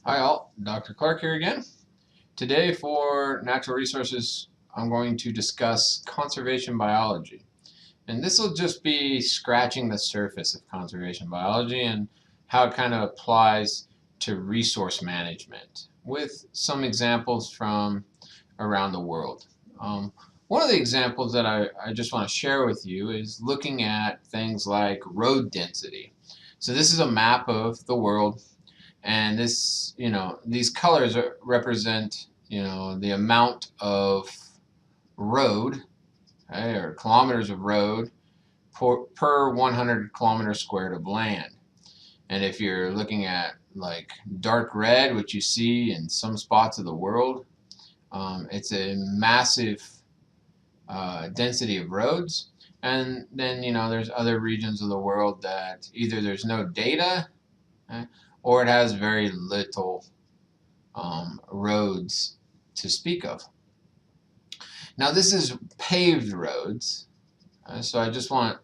Hi all, Dr. Clark here again. Today for natural resources, I'm going to discuss conservation biology. And this will just be scratching the surface of conservation biology and how it kind of applies to resource management with some examples from around the world. One of the examples that I just want to share with you is looking at things like road density. So this is a map of the world, and this, these colors represent, the amount of road, okay, or kilometers of road per 100 kilometers squared of land. And if you're looking at like dark red, which you see in some spots of the world, it's a massive density of roads. And then, there's other regions of the world that either there's no data, okay, or it has very little roads to speak of. Now this is paved roads, so I just want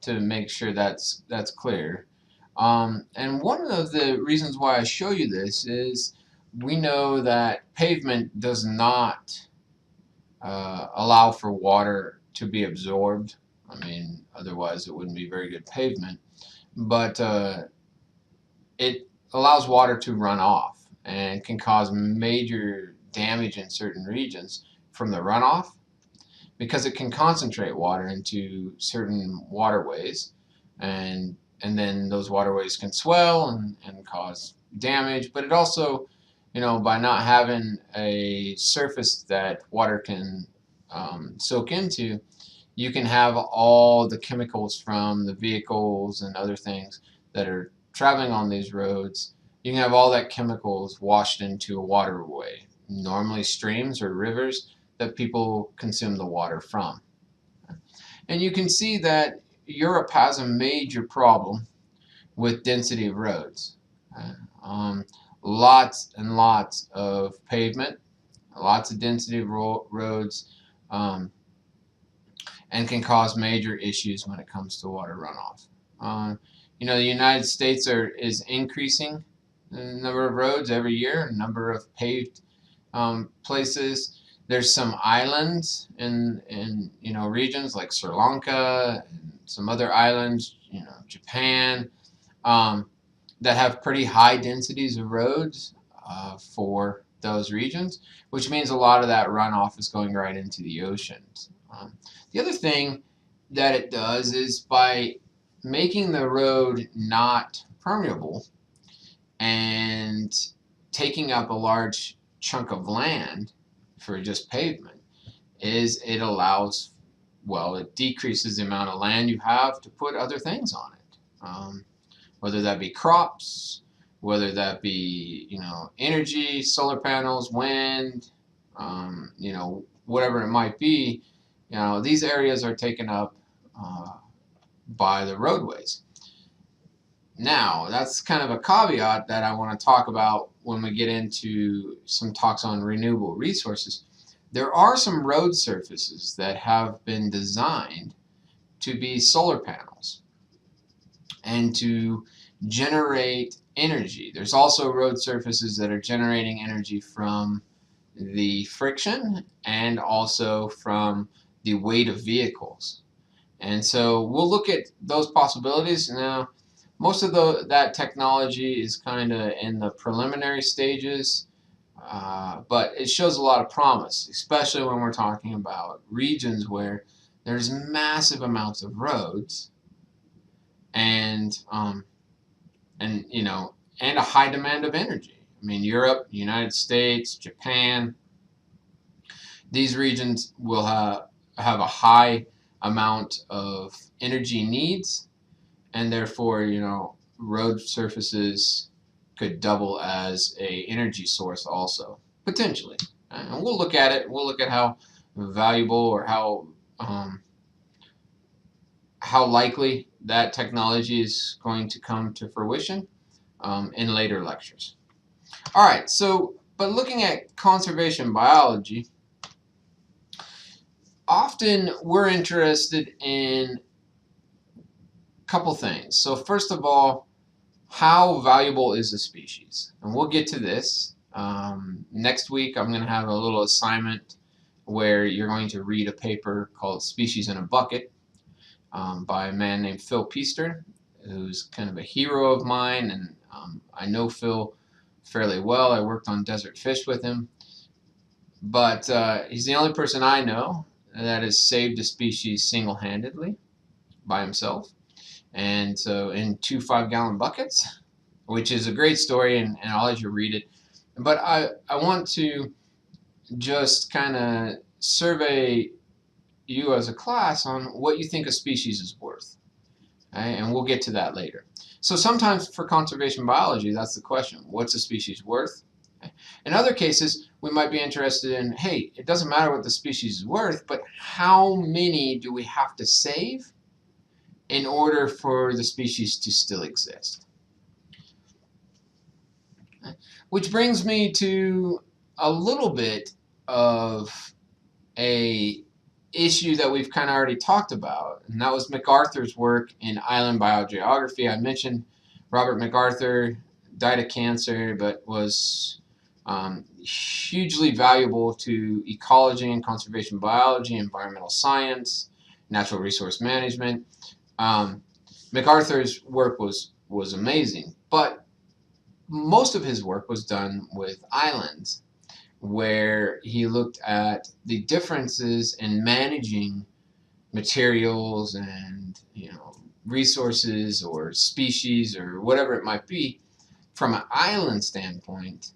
to make sure that's clear. And one of the reasons why I show you this is we know that pavement does not allow for water to be absorbed. I mean, otherwise it wouldn't be very good pavement. But it allows water to run off and can cause major damage in certain regions from the runoff, because it can concentrate water into certain waterways, and then those waterways can swell and cause damage. But it also, by not having a surface that water can soak into, you can have all the chemicals from the vehicles and other things that are traveling on these roads. You can have all that chemicals washed into a waterway, normally streams or rivers that people consume the water from. And you can see that Europe has a major problem with density of roads. Um, Lots and lots of pavement, lots of density of roads, and can cause major issues when it comes to water runoff. The United States is increasing the number of roads every year, number of paved places. There's some islands in regions like Sri Lanka and some other islands, Japan, that have pretty high densities of roads for those regions, which means a lot of that runoff is going right into the oceans. The other thing that it does is by making the road not permeable and taking up a large chunk of land for just pavement, is it allows, well, it decreases the amount of land you have to put other things on it, whether that be crops, whether that be energy, solar panels, wind, whatever it might be. These areas are taken up by the roadways. Now, that's kind of a caveat that I want to talk about when we get into some talks on renewable resources. There are some road surfaces that have been designed to be solar panels and to generate energy. There's also road surfaces that are generating energy from the friction and also from the weight of vehicles. And so we'll look at those possibilities. Now, most of that technology is kind of in the preliminary stages, but it shows a lot of promise, especially when we're talking about regions where there's massive amounts of roads and a high demand of energy. I mean, Europe, United States, Japan, these regions will have a high amount of energy needs, and therefore, road surfaces could double as a energy source also, potentially. And we'll look at it. We'll look at how valuable or how likely that technology is going to come to fruition in later lectures. All right, but looking at conservation biology, often we're interested in a couple things. So first of all, how valuable is a species? And we'll get to this. Next week I'm going to have a little assignment where you're going to read a paper called Species in a Bucket by a man named Phil Peaster, who's kind of a hero of mine, and I know Phil fairly well. I worked on desert fish with him, but he's the only person I know that has saved a species single-handedly by himself, and so in 2 5-gallon buckets, which is a great story, and I'll let you read it. But I want to just kind of survey you as a class on what you think a species is worth. Okay? And we'll get to that later. So sometimes for conservation biology, that's the question. What's a species worth? Okay? In other cases, we might be interested in, hey, it doesn't matter what the species is worth, but how many do we have to save in order for the species to still exist? Okay? Which brings me to a little bit of a issue that we've kind of already talked about, and that was MacArthur's work in island biogeography. I mentioned Robert MacArthur died of cancer, but was hugely valuable to ecology and conservation biology, environmental science, natural resource management. MacArthur's work was amazing, but most of his work was done with islands, where he looked at the differences in managing materials and resources or species or whatever it might be from an island standpoint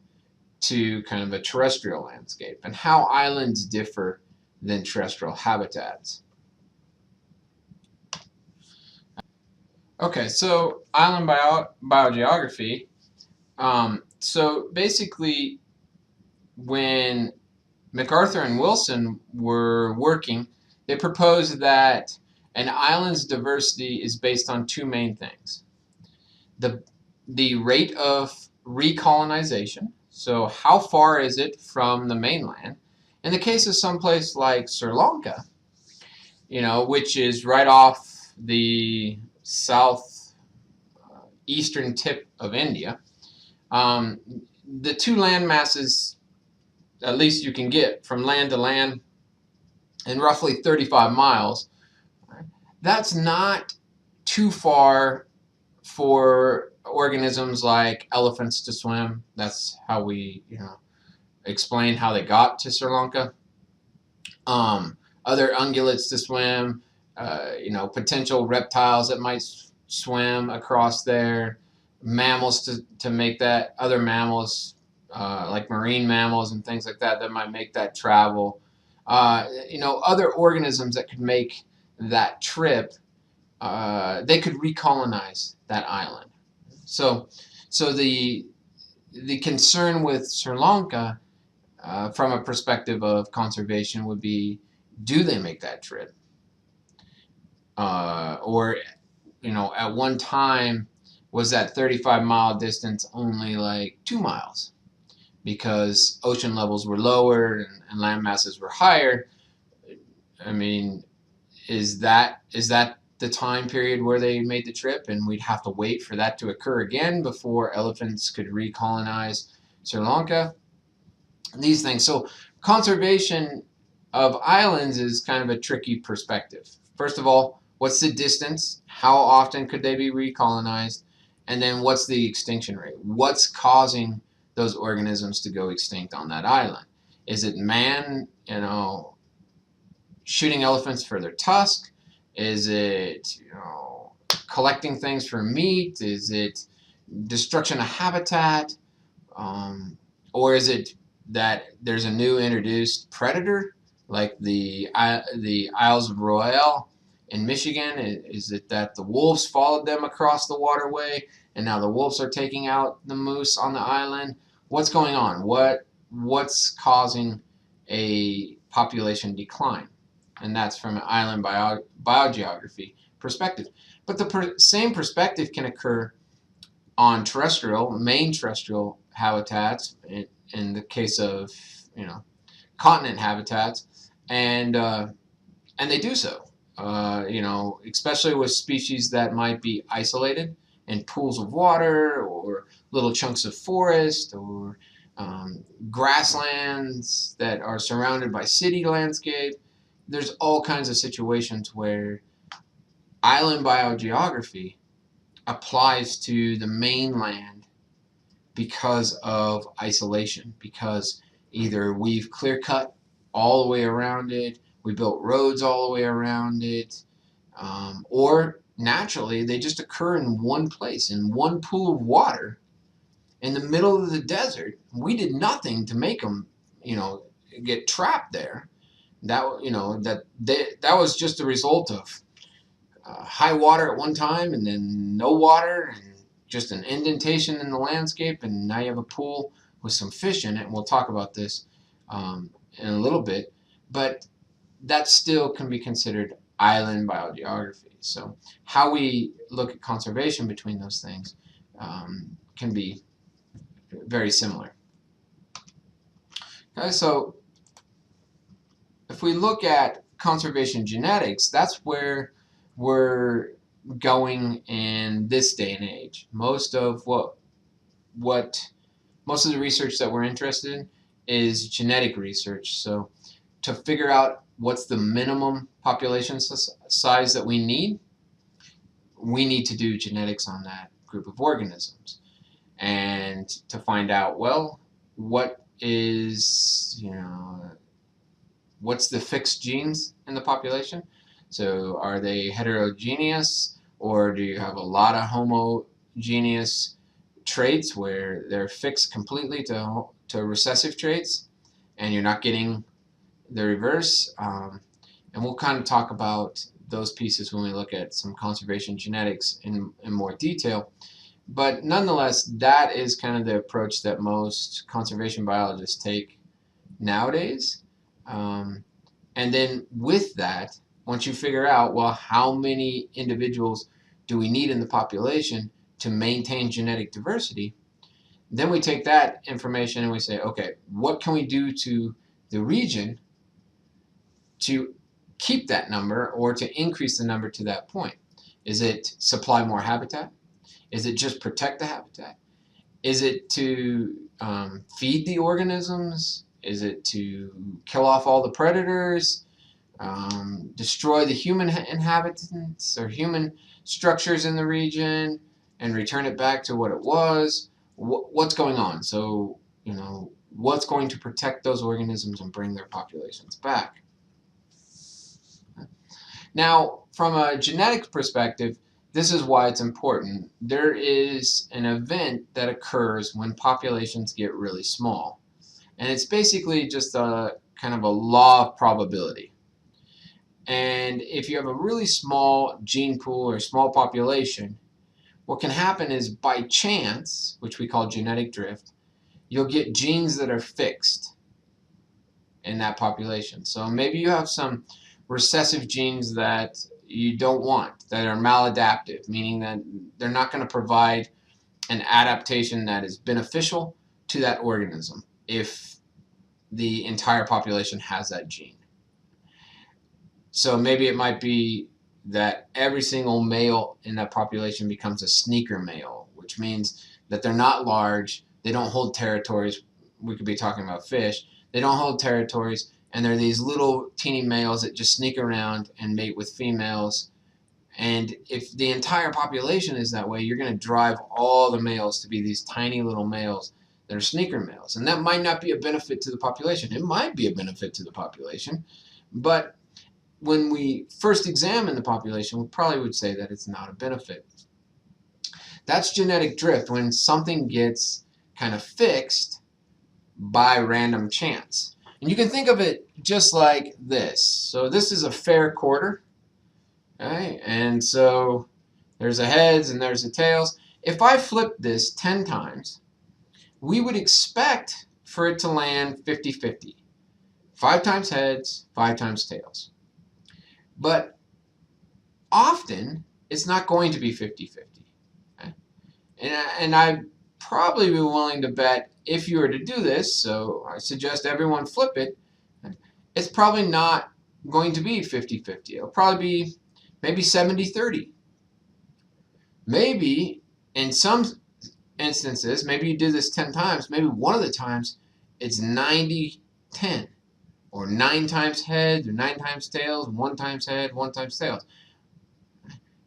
to kind of a terrestrial landscape, and how islands differ than terrestrial habitats. Okay, so island biogeography. So basically, when MacArthur and Wilson were working, they proposed that an island's diversity is based on two main things. The rate of recolonization, so how far is it from the mainland? In the case of someplace like Sri Lanka, which is right off the south eastern tip of India, the two land masses, at least you can get from land to land, in roughly 35 miles. That's not too far for organisms like elephants to swim. That's how we, explain how they got to Sri Lanka. Other ungulates to swim, potential reptiles that might swim across there, mammals to make that, other mammals like marine mammals and things like that might make that travel. Other organisms that could make that trip, they could recolonize that island. So the concern with Sri Lanka, from a perspective of conservation, would be, do they make that trip? Or at one time, was that 35-mile distance only like 2 miles? Because ocean levels were lower and land masses were higher. I mean, is that the time period where they made the trip, and we'd have to wait for that to occur again before elephants could recolonize Sri Lanka? These things. So conservation of islands is kind of a tricky perspective. First of all, what's the distance? How often could they be recolonized? And then what's the extinction rate? What's causing those organisms to go extinct on that island? Is it man, shooting elephants for their tusk? Is it, collecting things for meat? Is it destruction of habitat? Or is it that there's a new introduced predator, like the Isles of Royale in Michigan? Is it that the wolves followed them across the waterway, and now the wolves are taking out the moose on the island? What's going on? What's causing a population decline? And that's from an island biogeography perspective. But the same perspective can occur on main terrestrial habitats, in the case of continent habitats, and they do so. Especially with species that might be isolated, and pools of water, or little chunks of forest, or grasslands that are surrounded by city landscape. There's all kinds of situations where island biogeography applies to the mainland because of isolation, because either we've clear cut all the way around it, we built roads all the way around it, or naturally they just occur in one place, in one pool of water in the middle of the desert. We did nothing to make them, get trapped there. That was just a result of high water at one time, and then no water, and just an indentation in the landscape, and now you have a pool with some fish in it. And we'll talk about this in a little bit, but that still can be considered island biogeography. So how we look at conservation between those things can be very similar. Okay, so if we look at conservation genetics, that's where we're going in this day and age. Most of the research that we're interested in is genetic research. So to figure out what's the minimum population size that we need to do genetics on that group of organisms. And to find out, well, what's the fixed genes in the population? So are they heterogeneous, or do you have a lot of homogeneous traits where they're fixed completely to recessive traits and you're not getting the reverse? And we'll kind of talk about those pieces when we look at some conservation genetics in more detail. But nonetheless, that is kind of the approach that most conservation biologists take nowadays. And then with that, once you figure out, well, how many individuals do we need in the population to maintain genetic diversity, then we take that information and we say, okay, what can we do to the region to keep that number or to increase the number to that point? Is it supply more habitat? Is it just protect the habitat? Is it to feed the organisms? Is it to kill off all the predators? Destroy the human inhabitants or human structures in the region and return it back to what it was? What's going on? So, what's going to protect those organisms and bring their populations back? Now, from a genetics perspective, this is why it's important. There is an event that occurs when populations get really small. And it's basically just a kind of a law of probability. And if you have a really small gene pool or small population, what can happen is by chance, which we call genetic drift, you'll get genes that are fixed in that population. So maybe you have some recessive genes that you don't want, that are maladaptive, meaning that they're not going to provide an adaptation that is beneficial to that organism if the entire population has that gene. So maybe it might be that every single male in that population becomes a sneaker male, which means that they're not large, they don't hold territories. We could be talking about fish. They don't hold territories, and they're these little teeny males that just sneak around and mate with females. And if the entire population is that way, you're going to drive all the males to be these tiny little males that are sneaker males. And that might not be a benefit to the population. It might be a benefit to the population, but when we first examine the population, we probably would say that it's not a benefit. That's genetic drift, when something gets kind of fixed by random chance. And you can think of it just like this. So this is a fair quarter, okay? And so there's a heads and there's a tails. If I flip this 10 times, we would expect for it to land 50-50. 5 times heads, 5 times tails. But often, it's not going to be 50-50. Okay? And I'd probably be willing to bet if you were to do this, so I suggest everyone flip it, it's probably not going to be 50-50. It'll probably be maybe 70-30. Maybe In some instances, maybe you do this 10 times, maybe one of the times it's 90-10, or 9 times heads, or 9 times tails, 1 times head, 1 times tails.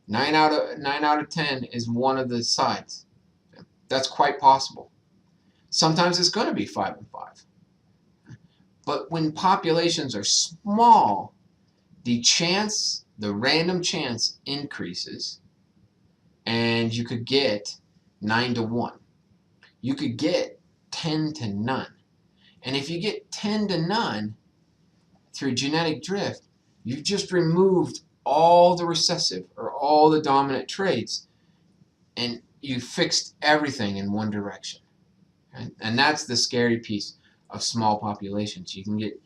9 out of 10 is one of the sides. That's quite possible. Sometimes it's going to be 5 and 5. But when populations are small, the random chance increases, and you could get 9-1. You could get 10 to none. And if you get 10 to none through genetic drift, you've just removed all the recessive or all the dominant traits, and you fixed everything in one direction. Okay? And that's the scary piece of small populations. You can get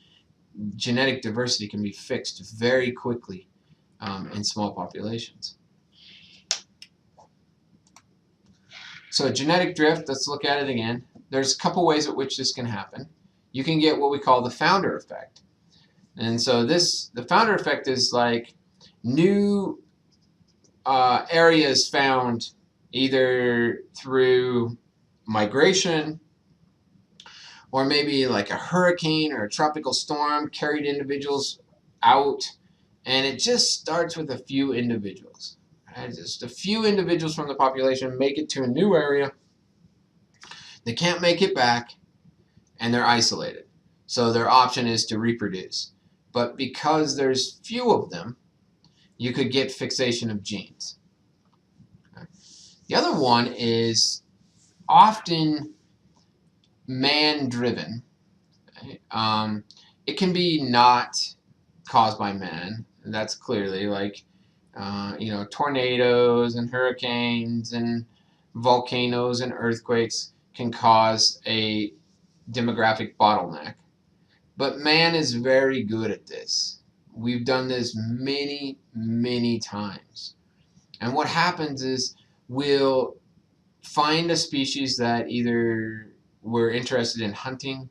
genetic diversity can be fixed very quickly in small populations. So genetic drift, let's look at it again. There's a couple ways at which this can happen. You can get what we call the founder effect. And so the founder effect is like new areas found either through migration, or maybe like a hurricane or a tropical storm carried individuals out, and it just starts with a few individuals. Right? Just a few individuals from the population make it to a new area. They can't make it back, and they're isolated. So their option is to reproduce. But because there's few of them, you could get fixation of genes. Okay. The other one is often man-driven. Okay. It can be not caused by man. That's clearly like tornadoes and hurricanes and volcanoes and earthquakes can cause a demographic bottleneck. But man is very good at this. We've done this many, many times. And what happens is we'll find a species that either we're interested in hunting,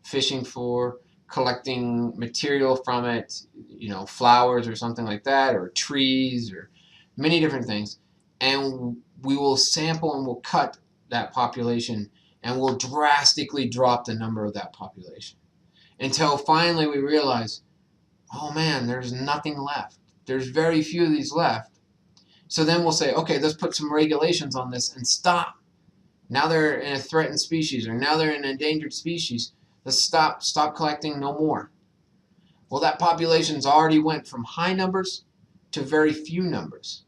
fishing for, collecting material from it, flowers or something like that, or trees, or many different things. And we will sample and we'll cut that population, and we'll drastically drop the number of that population until finally we realize, oh man, there's nothing left. There's very few of these left. So then we'll say, okay, let's put some regulations on this and stop. Now they're in a threatened species, or now they're in an endangered species. Let's stop collecting, no more. Well, that population's already went from high numbers to very few numbers.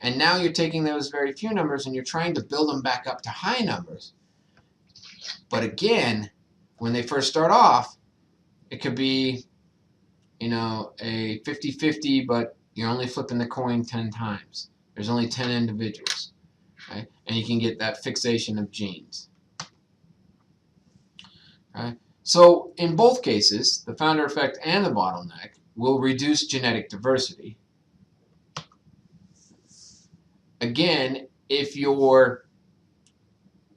And now you're taking those very few numbers and you're trying to build them back up to high numbers. But again, when they first start off, it could be, a 50-50, but you're only flipping the coin 10 times. There's only 10 individuals. Okay? And you can get that fixation of genes. Okay? So in both cases, the founder effect and the bottleneck will reduce genetic diversity. Again, if you're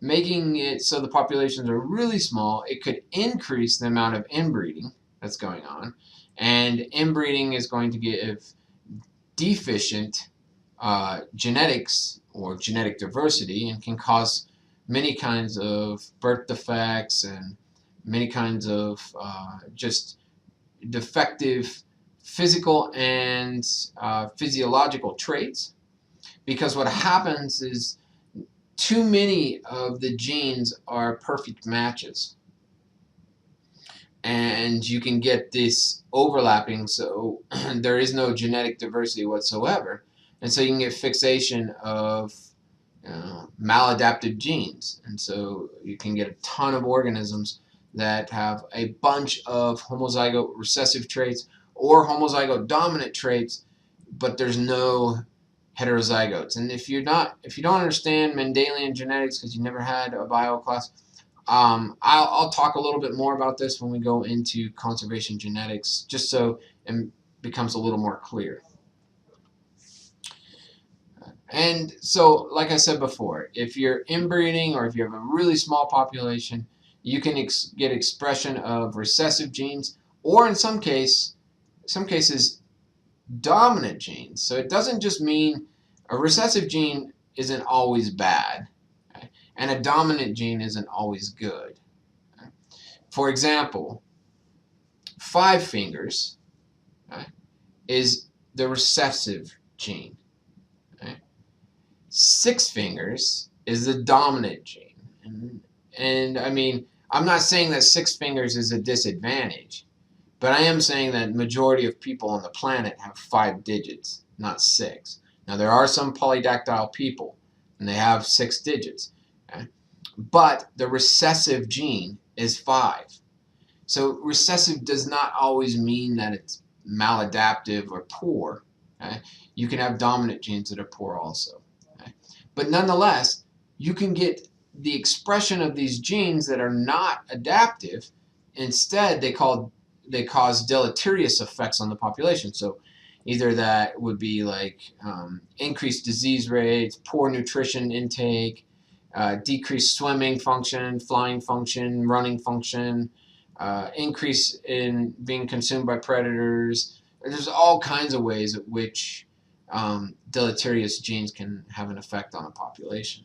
making it so the populations are really small, it could increase the amount of inbreeding that's going on. And inbreeding is going to give deficient genetics or genetic diversity, and can cause many kinds of birth defects and many kinds of just defective physical and physiological traits. Because what happens is too many of the genes are perfect matches. And you can get this overlapping, so there is no genetic diversity whatsoever. And so you can get fixation of maladaptive genes. And so you can get a ton of organisms that have a bunch of homozygote recessive traits or homozygote dominant traits, but there's no heterozygotes. And if you don't understand Mendelian genetics because you never had a bio class, I'll talk a little bit more about this when we go into conservation genetics, just so it becomes a little more clear. And so, like I said before, if you're inbreeding or if you have a really small population, you can get expression of recessive genes, or in some cases, dominant genes. So it doesn't just mean a recessive gene isn't always bad, okay? And a dominant gene isn't always good. Okay? For example, 5 fingers, okay, is the recessive gene. Okay? 6 fingers is the dominant gene. And I mean, I'm not saying that 6 fingers is a disadvantage, but I am saying that majority of people on the planet have 5 digits, not 6. Now there are some polydactyl people, and they have 6 digits. Okay? But the recessive gene is 5. So recessive does not always mean that it's maladaptive or poor. Okay? You can have dominant genes that are poor also. Okay? But nonetheless, you can get the expression of these genes that are not adaptive. Instead, they cause deleterious effects on the population. So either that would be like increased disease rates, poor nutrition intake, decreased swimming function, flying function, running function, increase in being consumed by predators. There's all kinds of ways at which deleterious genes can have an effect on a population.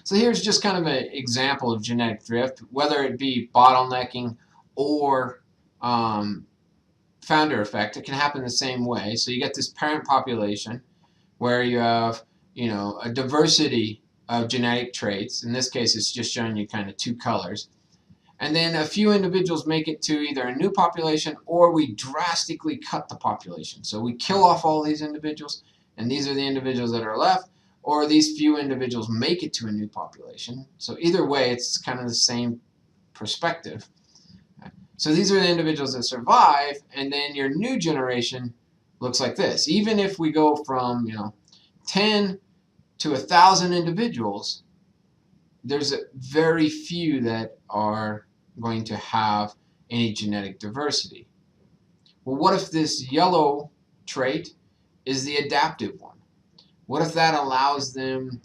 So here's just kind of an example of genetic drift, whether it be bottlenecking or founder effect. It can happen the same way. So you get this parent population where you have, a diversity of genetic traits. In this case, it's just showing you kind of 2 colors. And then a few individuals make it to either a new population or we drastically cut the population. So we kill off all these individuals, and these are the individuals that are left, or these few individuals make it to a new population. So either way, it's kind of the same perspective. So these are the individuals that survive, and then your new generation looks like this. Even if we go from 10 to 1,000 individuals, there's very few that are going to have any genetic diversity. Well, what if this yellow trait is the adaptive one? What if that allows them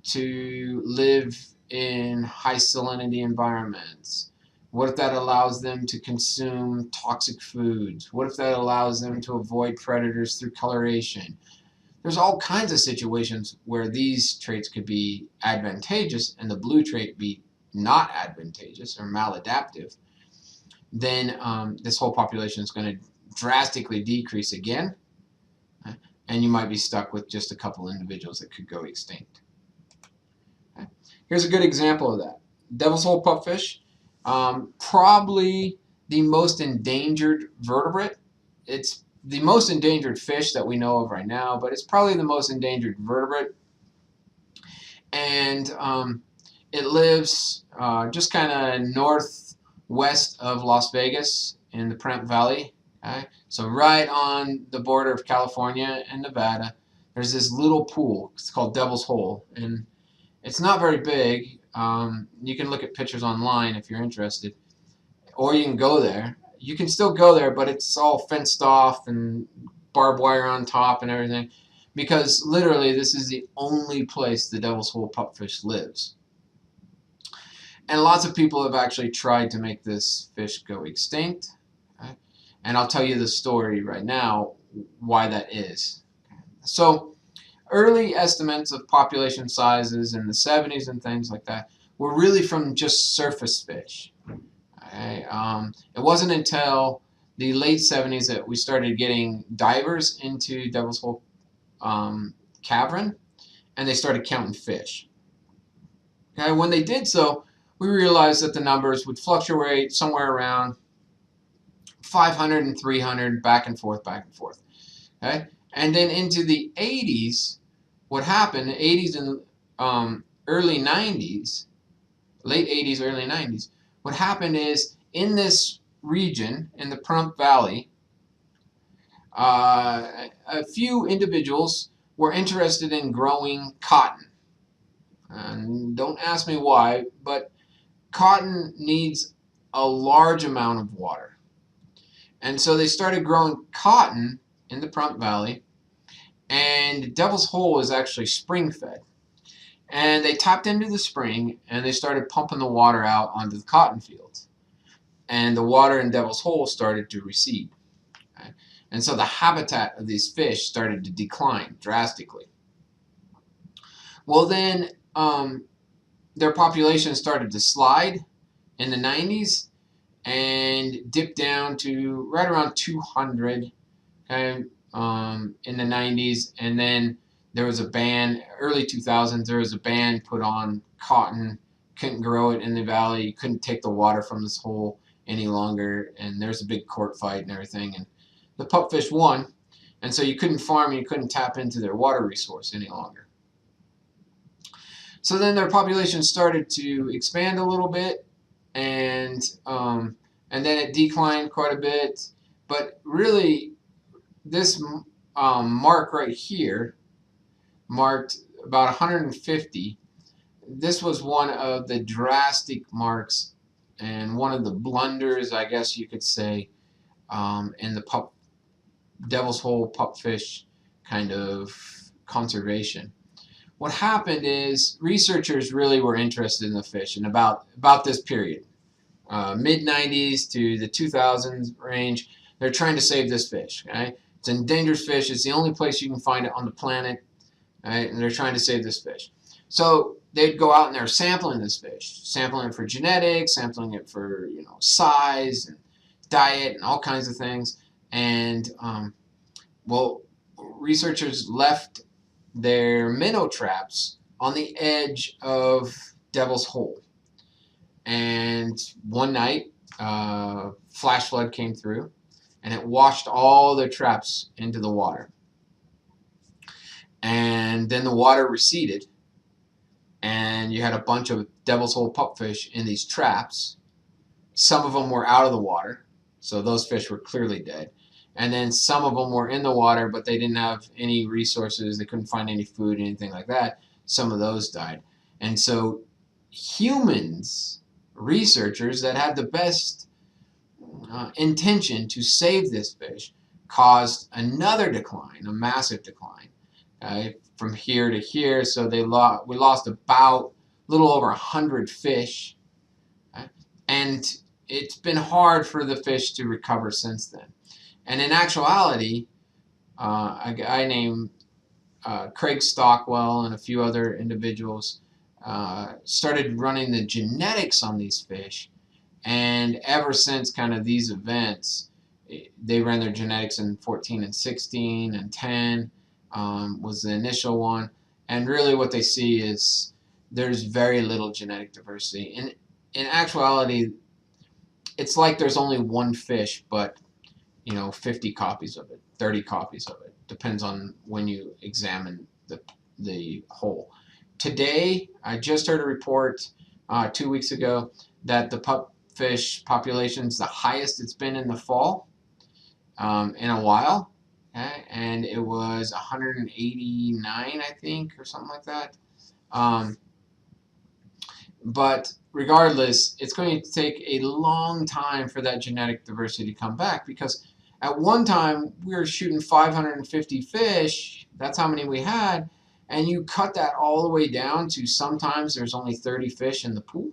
to live in high salinity environments? What if that allows them to consume toxic foods? What if that allows them to avoid predators through coloration? There's all kinds of situations where these traits could be advantageous and the blue trait be not advantageous or maladaptive. Then this whole population is going to drastically decrease again, and you might be stuck with just a couple individuals that could go extinct. Okay. Here's a good example of that. Devil's hole pupfish, probably the most endangered vertebrate. It's the most endangered fish that we know of right now, but it's probably the most endangered vertebrate. And it lives just kind of northwest of Las Vegas in the Pahrump Valley. Okay? So right on the border of California and Nevada, there's this little pool. It's called Devil's Hole, and it's not very big. You can look at pictures online if you're interested, or you can go there. You can still go there, but it's all fenced off and barbed wire on top and everything, because literally this is the only place the Devil's Hole pupfish lives. And lots of people have actually tried to make this fish go extinct. Okay? And I'll tell you the story right now why that is. So early estimates of population sizes in the 70s and things like that were really from just surface fish. Okay? It wasn't until the late 70s that we started getting divers into Devil's Hole cavern, and they started counting fish. Okay? When they did so, we realized that the numbers would fluctuate somewhere around 500 and 300, back and forth, back and forth. Okay? And then into the 80s, what happened, the 80s and early 90s, late 80s, early 90s, what happened is in this region, in the Pahrump Valley, a few individuals were interested in growing cotton. And don't ask me why, but cotton needs a large amount of water. And so they started growing cotton in the Pahrump Valley, and Devil's Hole is actually spring-fed. And they tapped into the spring, and they started pumping the water out onto the cotton fields. And the water in Devil's Hole started to recede. Okay? And so the habitat of these fish started to decline drastically. Well, then their population started to slide in the 90s and dipped down to right around 200, okay, in the 90s. And then there was a ban, early 2000s, there was a ban put on cotton. Couldn't grow it in the valley. You couldn't take the water from this hole any longer. And there's a big court fight and everything. And the pupfish won. And so you couldn't farm and you couldn't tap into their water resource any longer. So then their population started to expand a little bit, and then it declined quite a bit. But really, this mark right here marked about 150. This was one of the drastic marks and one of the blunders, I guess you could say, in the Devil's Hole pupfish kind of conservation. What happened is researchers really were interested in the fish in about this period, mid-90s to the 2000s range. They're trying to save this fish. Okay? It's an endangered fish. It's the only place you can find it on the planet. Right? And they're trying to save this fish. So they'd go out and they're sampling this fish, sampling it for genetics, sampling it for size and diet and all kinds of things. And well, researchers left their minnow traps on the edge of Devil's Hole. And one night, flash flood came through, and it washed all their traps into the water. And then the water receded, and you had a bunch of Devil's Hole pupfish in these traps. Some of them were out of the water, so those fish were clearly dead. And then some of them were in the water, but they didn't have any resources. They couldn't find any food, anything like that. Some of those died. And so humans, researchers that had the best intention to save this fish, caused another decline, a massive decline, from here to here. So we lost about a little over 100 fish. And it's been hard for the fish to recover since then. And in actuality, a guy named Craig Stockwell and a few other individuals started running the genetics on these fish. And ever since kind of these events, they ran their genetics in 14 and 16 and 10 was the initial one. And really what they see is there's very little genetic diversity. And in actuality, it's like there's only one fish, but 50 copies of it, 30 copies of it. Depends on when you examine the hole. Today, I just heard a report 2 weeks ago that the pupfish population is the highest it's been in the fall in a while. Okay? And it was 189, I think, or something like that. But regardless, it's going to take a long time for that genetic diversity to come back, because at one time we were shooting 550 fish. That's how many we had. And you cut that all the way down to sometimes there's only 30 fish in the pool.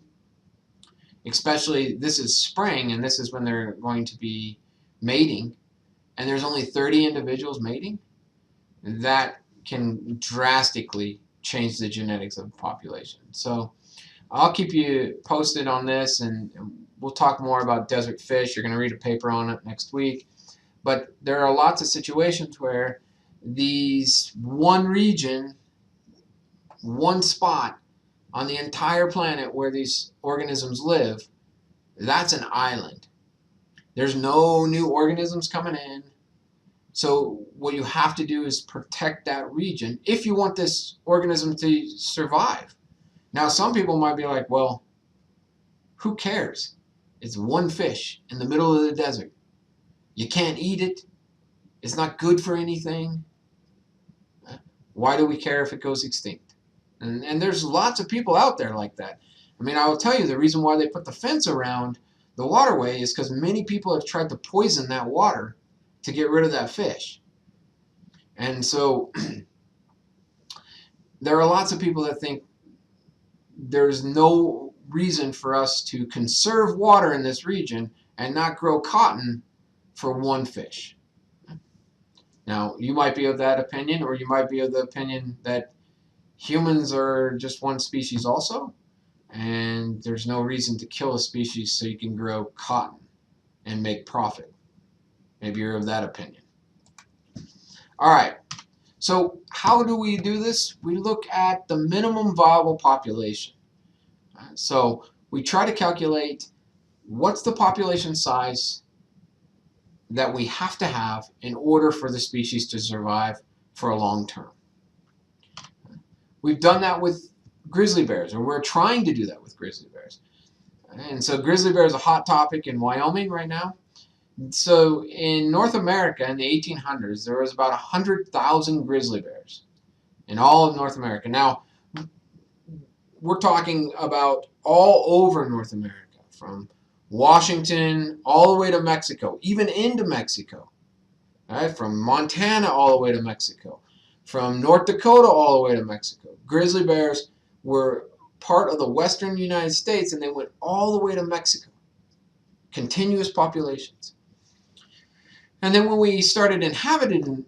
Especially this is spring, and this is when they're going to be mating. And there's only 30 individuals mating. That can drastically change the genetics of the population. So I'll keep you posted on this, and we'll talk more about desert fish. You're going to read a paper on it next week. But there are lots of situations where these one region, one spot on the entire planet where these organisms live, that's an island. There's no new organisms coming in. So what you have to do is protect that region if you want this organism to survive. Now, some people might be like, well, who cares? It's one fish in the middle of the desert. You can't eat it. It's not good for anything. Why do we care if it goes extinct? And there's lots of people out there like that. I mean, I will tell you the reason why they put the fence around the waterway is because many people have tried to poison that water to get rid of that fish. And so there are lots of people that think there's no reason for us to conserve water in this region and not grow cotton for one fish. Now, you might be of that opinion, or you might be of the opinion that humans are just one species also, and there's no reason to kill a species so you can grow cotton and make profit. Maybe you're of that opinion. All right, so how do we do this? We look at the minimum viable population. So we try to calculate what's the population size that we have to have in order for the species to survive for a long term. We've done that with grizzly bears, or we're trying to do that with grizzly bears. And so grizzly bear is a hot topic in Wyoming right now. So in North America in the 1800s, there was about 100,000 grizzly bears in all of North America. Now, we're talking about all over North America, from Washington all the way to Mexico, even into Mexico, right? From Montana all the way to Mexico, from North Dakota all the way to Mexico. Grizzly bears were part of the western United States, and they went all the way to Mexico. Continuous populations. And then when we started inhabiting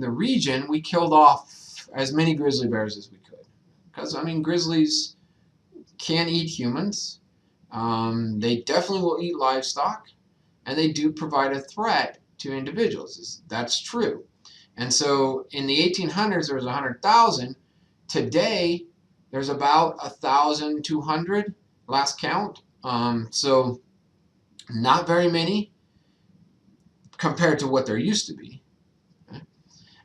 the region, we killed off as many grizzly bears as we could. Because, I mean, grizzlies can eat humans. They definitely will eat livestock. And they do provide a threat to individuals. That's true. And so in the 1800s, there was 100,000. Today, there's about 1,200, last count. So not very many compared to what there used to be.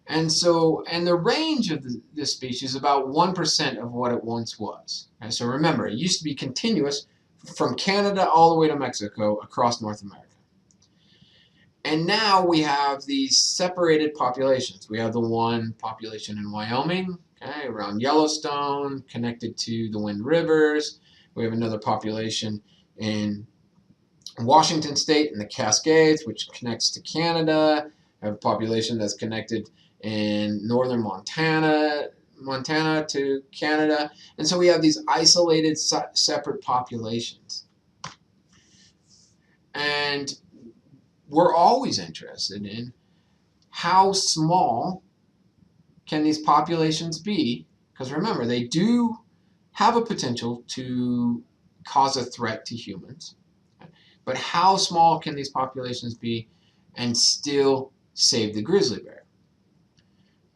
And so, and the range of this species is about 1% of what it once was. Okay? So remember, it used to be continuous from Canada all the way to Mexico across North America. And now we have these separated populations. We have the one population in Wyoming, okay, around Yellowstone, connected to the Wind Rivers. We have another population in Washington State and the Cascades, which connects to Canada. We have a population that's connected in northern Montana to Canada. And so we have these isolated, separate populations. And we're always interested in how small can these populations be, because remember, they do have a potential to cause a threat to humans. But how small can these populations be and still save the grizzly bear?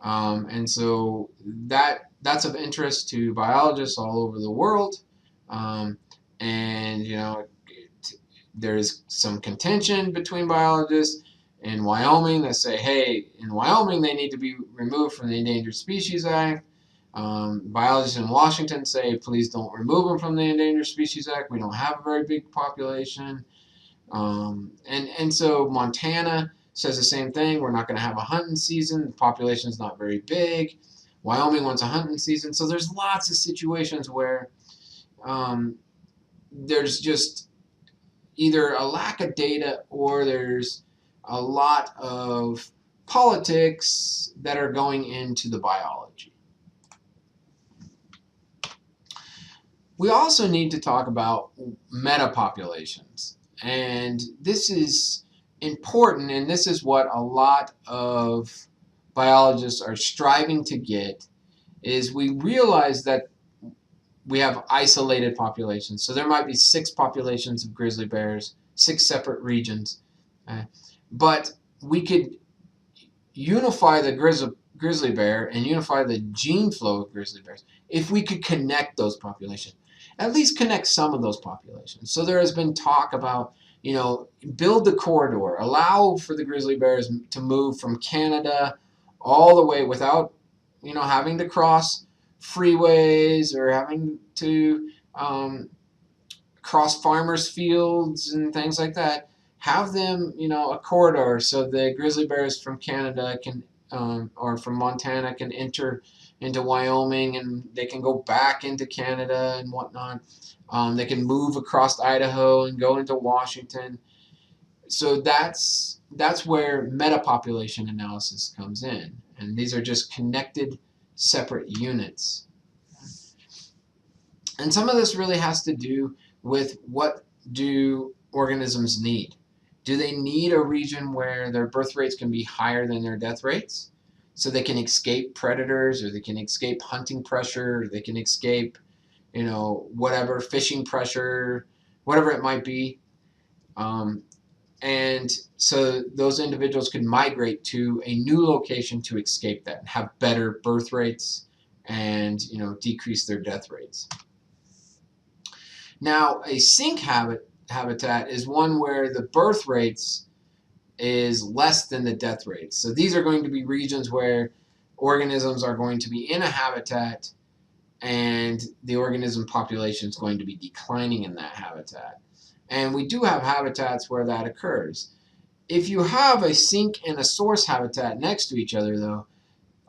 And so that's of interest to biologists all over the world. And, you know, there's some contention between biologists in Wyoming that say, hey, in Wyoming they need to be removed from the Endangered Species Act. Biologists in Washington say, please don't remove them from the Endangered Species Act. We don't have a very big population. And so Montana says the same thing. We're not going to have a hunting season. The population is not very big. Wyoming wants a hunting season. So there's lots of situations where there's just either a lack of data or there's a lot of politics that are going into the biology. We also need to talk about metapopulations. And this is important, and this is what a lot of biologists are striving to get, is we realize that we have isolated populations. So there might be 6 populations of grizzly bears, 6 separate regions. But we could unify the grizzly bear and unify the gene flow of grizzly bears if we could connect those populations. At least connect some of those populations. So there has been talk about, you know, build the corridor, allow for the grizzly bears to move from Canada all the way without, you know, having to cross freeways or having to cross farmers' fields and things like that. Have them, you know, a corridor so the grizzly bears from Canada can, or from Montana can enter into Wyoming, and they can go back into Canada and whatnot. They can move across Idaho and go into Washington. So that's where metapopulation analysis comes in. And these are just connected, separate units. And some of this really has to do with what do organisms need. Do they need a region where their birth rates can be higher than their death rates? so they can escape predators, or they can escape hunting pressure, or they can escape, whatever, fishing pressure, whatever it might be. And so those individuals could migrate to a new location to escape that and have better birth rates and decrease their death rates. Now, a sink habitat is one where the birth rates is less than the death rates. So these are going to be regions where organisms are going to be in a habitat and the organism population is going to be declining in that habitat. And we do have habitats where that occurs. If you have a sink and a source habitat next to each other, though,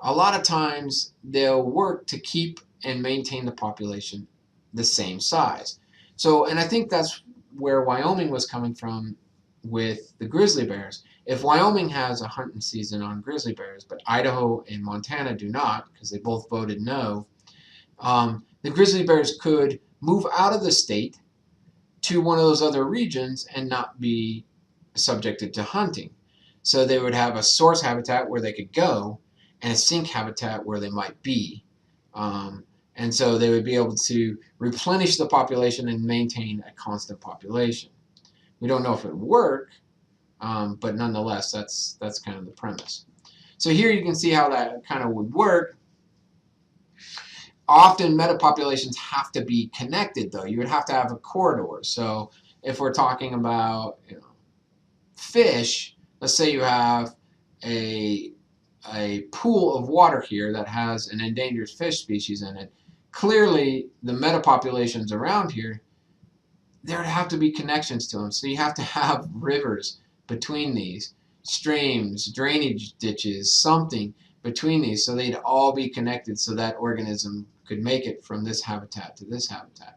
a lot of times they'll work to keep and maintain the population the same size. So, and I think that's where Wyoming was coming from with the grizzly bears. If Wyoming has a hunting season on grizzly bears, but Idaho and Montana do not, because they both voted no, the grizzly bears could move out of the state to one of those other regions and not be subjected to hunting. So they would have a source habitat where they could go and a sink habitat where they might be. And so they would be able to replenish the population and maintain a constant population. We don't know if it would work, but nonetheless, that's kind of the premise. So here you can see how that kind of would work. Often metapopulations have to be connected, though. You would have to have a corridor. So if we're talking about fish, let's say you have a pool of water here that has an endangered fish species in it. Clearly, the metapopulations around here, there would have to be connections to them. So you have to have rivers between these, streams, drainage ditches, something between these, so they'd all be connected so that organism could make it from this habitat to this habitat.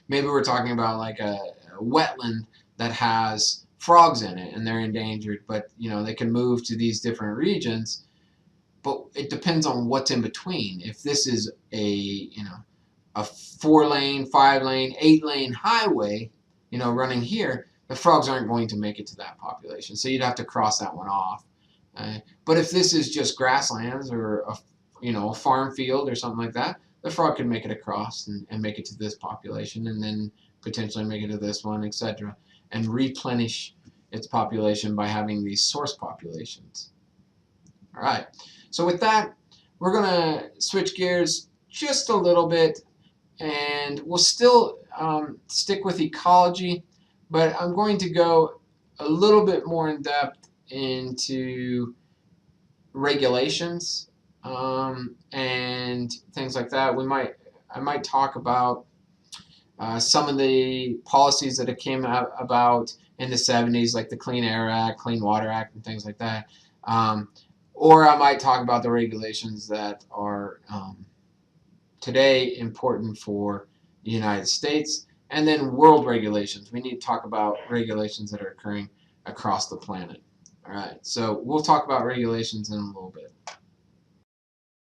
Maybe we're talking about like a wetland that has frogs in it and they're endangered, but they can move to these different regions. But it depends on what's in between. If this is a 4-lane, 5-lane, 8-lane highway, running here, the frogs aren't going to make it to that population. So you'd have to cross that one off. But if this is just grasslands or a farm field or something like that, the frog could make it across and make it to this population, and then potentially make it to this one, etc., and replenish its population by having these source populations. All right. So with that, we're going to switch gears just a little bit, and we'll still stick with ecology, but I'm going to go a little bit more in depth into regulations and things like that. I might talk about some of the policies that came about in the 70s, like the Clean Air Act, Clean Water Act, and things like that. Or I might talk about the regulations that are today important for the United States, and then world regulations. We need to talk about regulations that are occurring across the planet. All right, so we'll talk about regulations in a little bit.